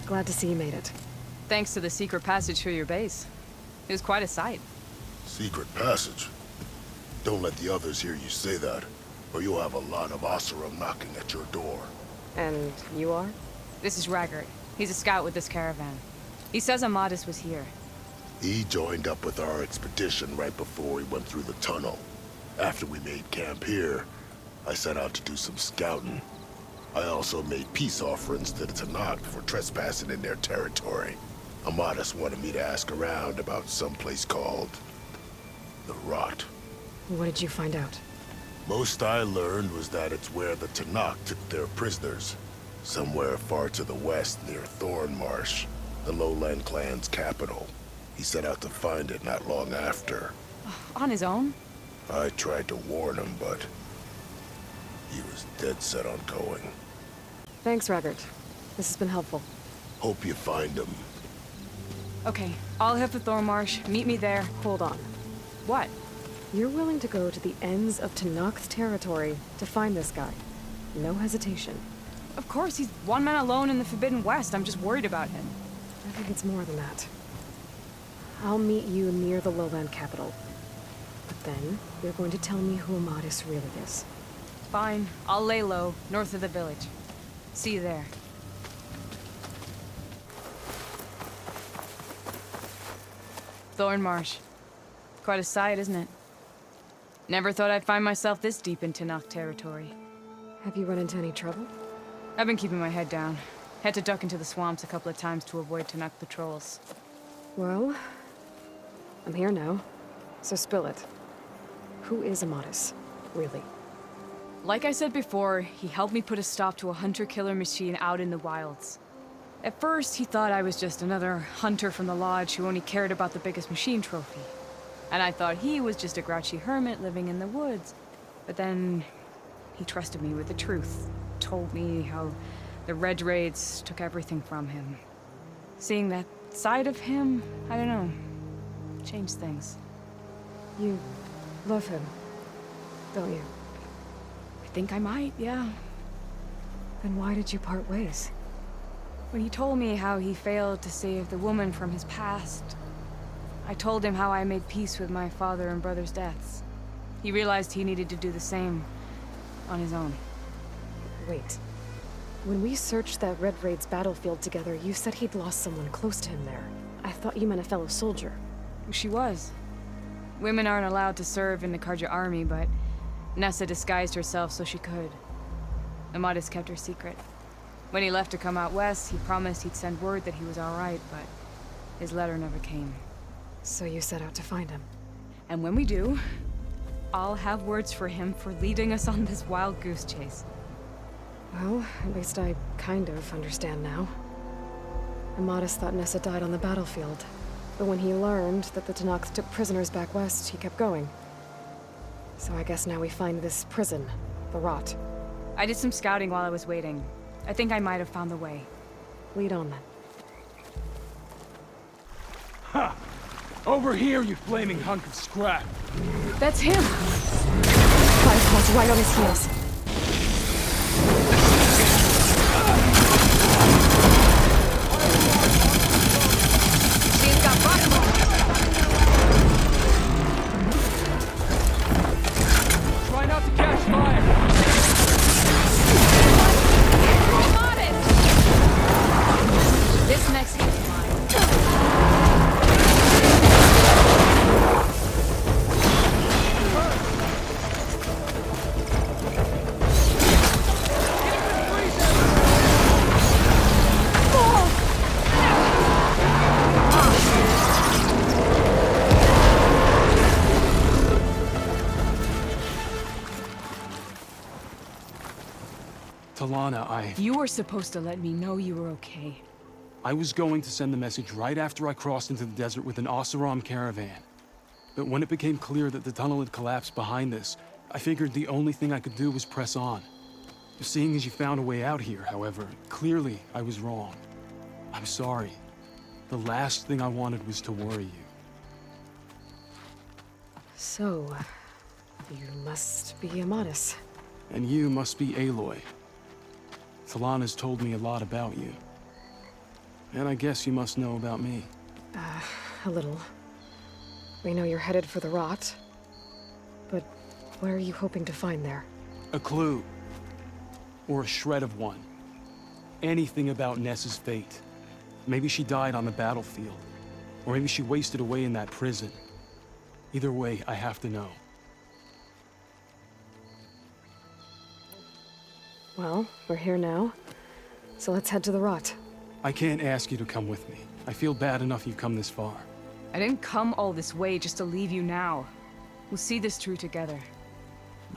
Glad to see you made it. Thanks to the secret passage through your base. It was quite a sight. Secret passage? Don't let the others hear you say that, or you'll have a lot of Oseram knocking at your door. And you are? This is Raggart. He's a scout with this caravan. He says Amadis was here. He joined up with our expedition right before we went through the tunnel. After we made camp here, I set out to do some scouting. I also made peace offerings to the Tanakh for trespassing in their territory. Amadis wanted me to ask around about some place called the Rot. What did you find out? Most I learned was that it's where the Tanakh took their prisoners. Somewhere far to the west near Thornmarsh, the lowland clan's capital. He set out to find it not long after. On his own? I tried to warn him, but he was dead set on going. Thanks, Raggart. This has been helpful. Hope you find him. Okay, I'll head for Thornmarsh. Meet me there. Hold on. What? You're willing to go to the ends of Tanakh's territory to find this guy. No hesitation. Of course, he's one man alone in the Forbidden West. I'm just worried about him. I think it's more than that. I'll meet you near the lowland capital. But then, you're going to tell me who Amadis really is. Fine. I'll lay low, north of the village. See you there. Thornmarsh. Quite a sight, isn't it? Never thought I'd find myself this deep in Tanakh territory. Have you run into any trouble? I've been keeping my head down. Had to duck into the swamps a couple of times to avoid Tanakh patrols. Well, I'm here now, so spill it. Who is Amadis, really? Like I said before, he helped me put a stop to a hunter-killer machine out in the wilds. At first, he thought I was just another hunter from the lodge who only cared about the biggest machine trophy. And I thought he was just a grouchy hermit living in the woods. But then, he trusted me with the truth. Told me how the Red Raids took everything from him. Seeing that side of him, I don't know, changed things. You love him, don't you? I think I might, yeah. Then why did you part ways? When he told me how he failed to save the woman from his past, I told him how I made peace with my father and brother's deaths. He realized he needed to do the same on his own. Wait. When we searched that Red Raid's battlefield together, you said he'd lost someone close to him there. I thought you meant a fellow soldier. She was. Women aren't allowed to serve in the Karja army, but Nessa disguised herself so she could. Amadis kept her secret. When he left to come out west, he promised he'd send word that he was all right, but his letter never came. So you set out to find him. And when we do, I'll have words for him for leading us on this wild goose chase. Well, at least I kind of understand now. Amadis thought Nessa died on the battlefield, but when he learned that the Tanakh took prisoners back west, he kept going. So I guess now we find this prison, the Rot. I did some scouting while I was waiting. I think I might have found the way. Lead on then. Ha! Over here, you flaming hunk of scrap! That's him! Firepaws right on his heels. She's got buckle! Try not to catch fire! This next hit's mine. Talana, You were supposed to let me know you were okay. I was going to send the message right after I crossed into the desert with an Oseram caravan. But when it became clear that the tunnel had collapsed behind us, I figured the only thing I could do was press on. Seeing as you found a way out here, however, clearly I was wrong. I'm sorry. The last thing I wanted was to worry you. So, you must be Amadis. And you must be Aloy. Talana's told me a lot about you. And I guess you must know about me. A little. We know you're headed for the rot. But what are you hoping to find there? A clue. Or a shred of one. Anything about Ness's fate. Maybe she died on the battlefield. Or maybe she wasted away in that prison. Either way, I have to know. Well, we're here now. So let's head to the rot. I can't ask you to come with me. I feel bad enough you've come this far. I didn't come all this way just to leave you now. We'll see this through together.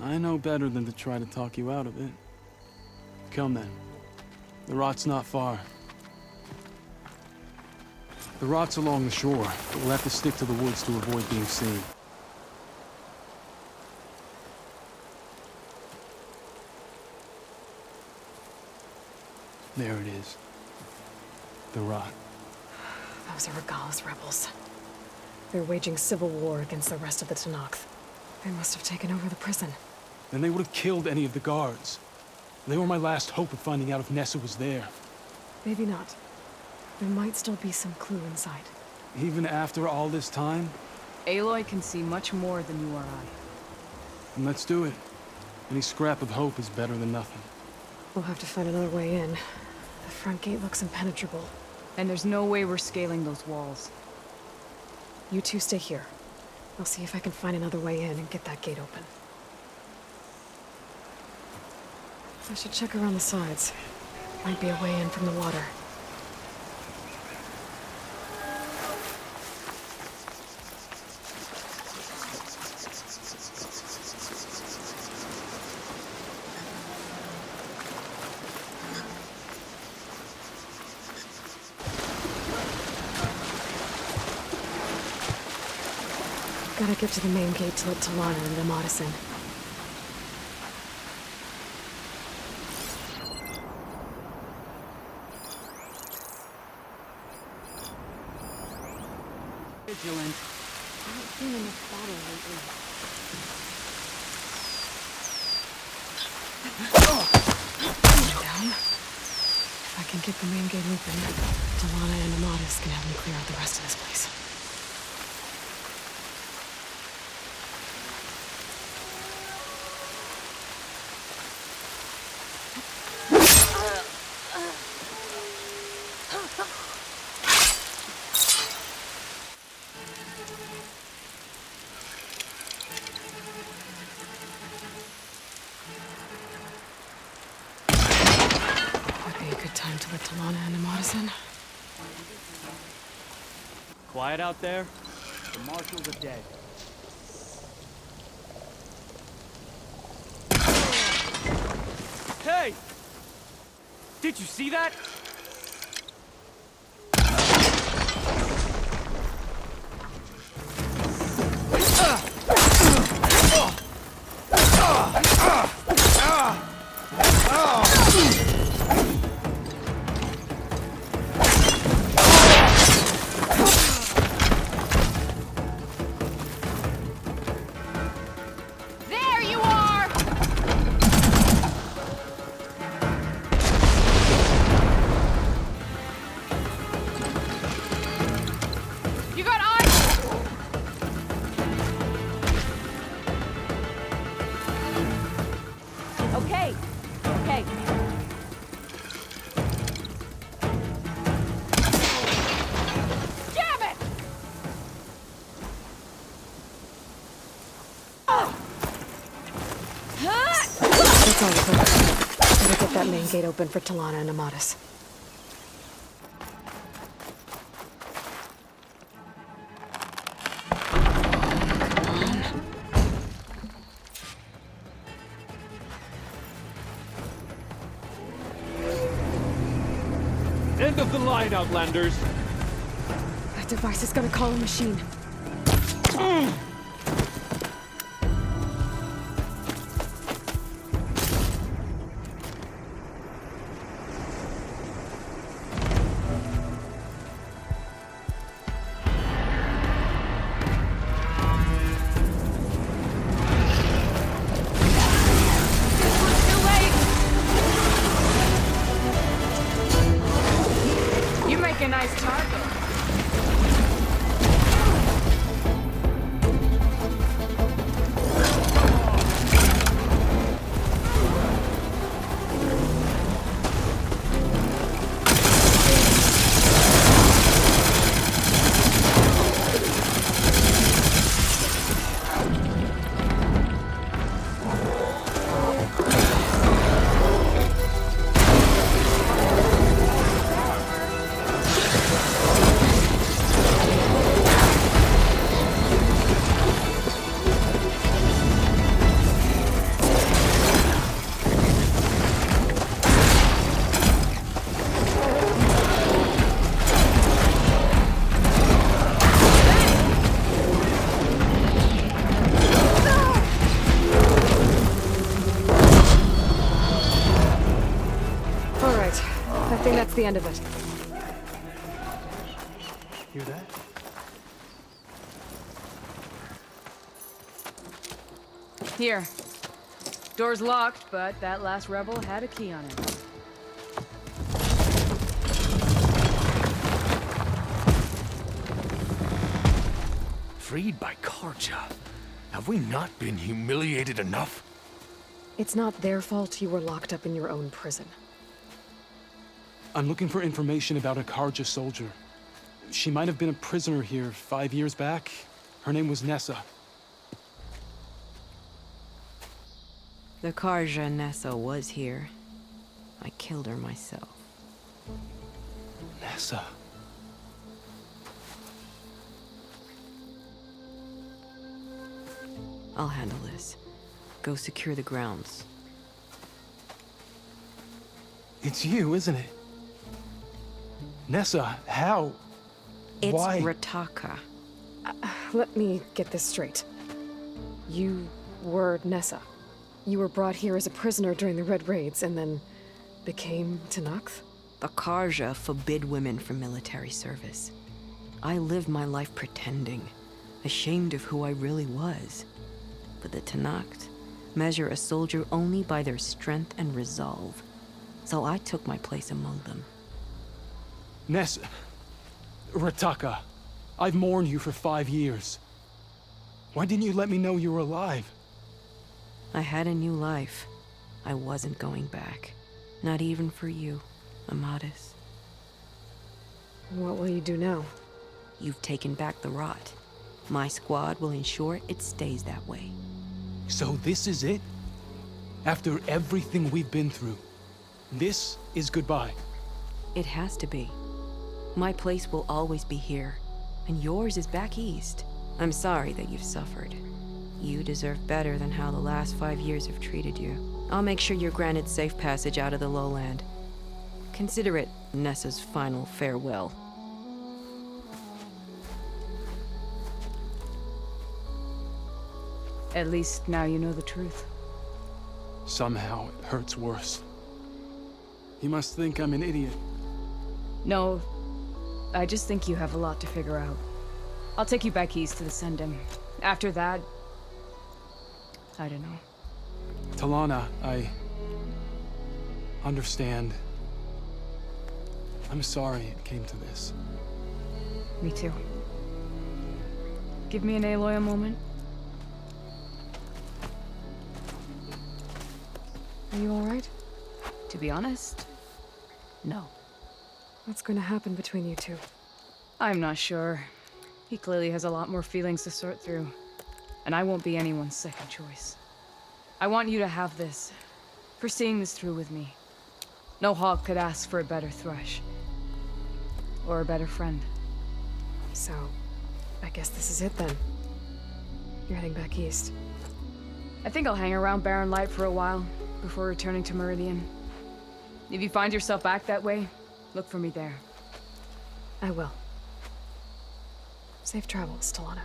I know better than to try to talk you out of it. Come then. The rot's not far. The rot's along the shore, but we'll have to stick to the woods to avoid being seen. There it is. The rot. Those are Regal's rebels. They're waging civil war against the rest of the Tenakth. They must have taken over the prison. Then they would have killed any of the guards. They were my last hope of finding out if Nessa was there. Maybe not. There might still be some clue inside. Even after all this time? Aloy can see much more than you or I. Then let's do it. Any scrap of hope is better than nothing. We'll have to find another way in. The front gate looks impenetrable. And there's no way we're scaling those walls. You two stay here. I'll see if I can find another way in and get that gate open. I should check around the sides. Might be a way in from the water. Gotta get to the main gate to let Talana and the Modison. Vigilant. I haven't seen enough battle lately. Down. If I can get the main gate open, Talana and Amadis can help me clear out the rest of this place. Time to let Talana and Amadis in. Quiet out there. The marshals are dead. Hey! Did you see that? That's all of them. Gotta get that main gate open for Talana and Amadis. End of the line, Outlanders! That device is gonna call a machine. think that's the end of it. Hear that? Here. Door's locked, but that last rebel had a key on it. Freed by Karja. Have we not been humiliated enough? It's not their fault you were locked up in your own prison. I'm looking for information about a Karja soldier. She might have been a prisoner here 5 years back. Her name was Nessa. The Karja Nessa was here. I killed her myself. Nessa. I'll handle this. Go secure the grounds. It's you, isn't it? Nessa, how? It's Why? Rataka. Let me get this straight. You were Nessa. You were brought here as a prisoner during the Red Raids and then became Tenakth? The Karja forbid women from military service. I lived my life pretending, ashamed of who I really was. But the Tenakth measure a soldier only by their strength and resolve. So I took my place among them. Nessa. Rataka. I've mourned you for 5 years. Why didn't you let me know you were alive? I had a new life. I wasn't going back. Not even for you, Amadis. What will you do now? You've taken back the rot. My squad will ensure it stays that way. So this is it? After everything we've been through, this is goodbye. It has to be. My place will always be here, and yours is back east. I'm sorry that you've suffered. You deserve better than how the last 5 years have treated you. I'll make sure you're granted safe passage out of the lowland. Consider it Nessa's final farewell. At least now you know the truth. Somehow it hurts worse. You must think I'm an idiot. No, I just think you have a lot to figure out. I'll take you back east to the Sending. After that, I don't know. Talana, I understand. I'm sorry it came to this. Me too. Give me an Aloy a moment. Are you alright? To be honest, no. What's going to happen between you two? I'm not sure. He clearly has a lot more feelings to sort through. And I won't be anyone's second choice. I want you to have this, for seeing this through with me. No hawk could ask for a better thrush. Or a better friend. So, I guess this is it then. You're heading back east. I think I'll hang around Barren Light for a while, before returning to Meridian. If you find yourself back that way, look for me there. I will. Safe travels, Talana.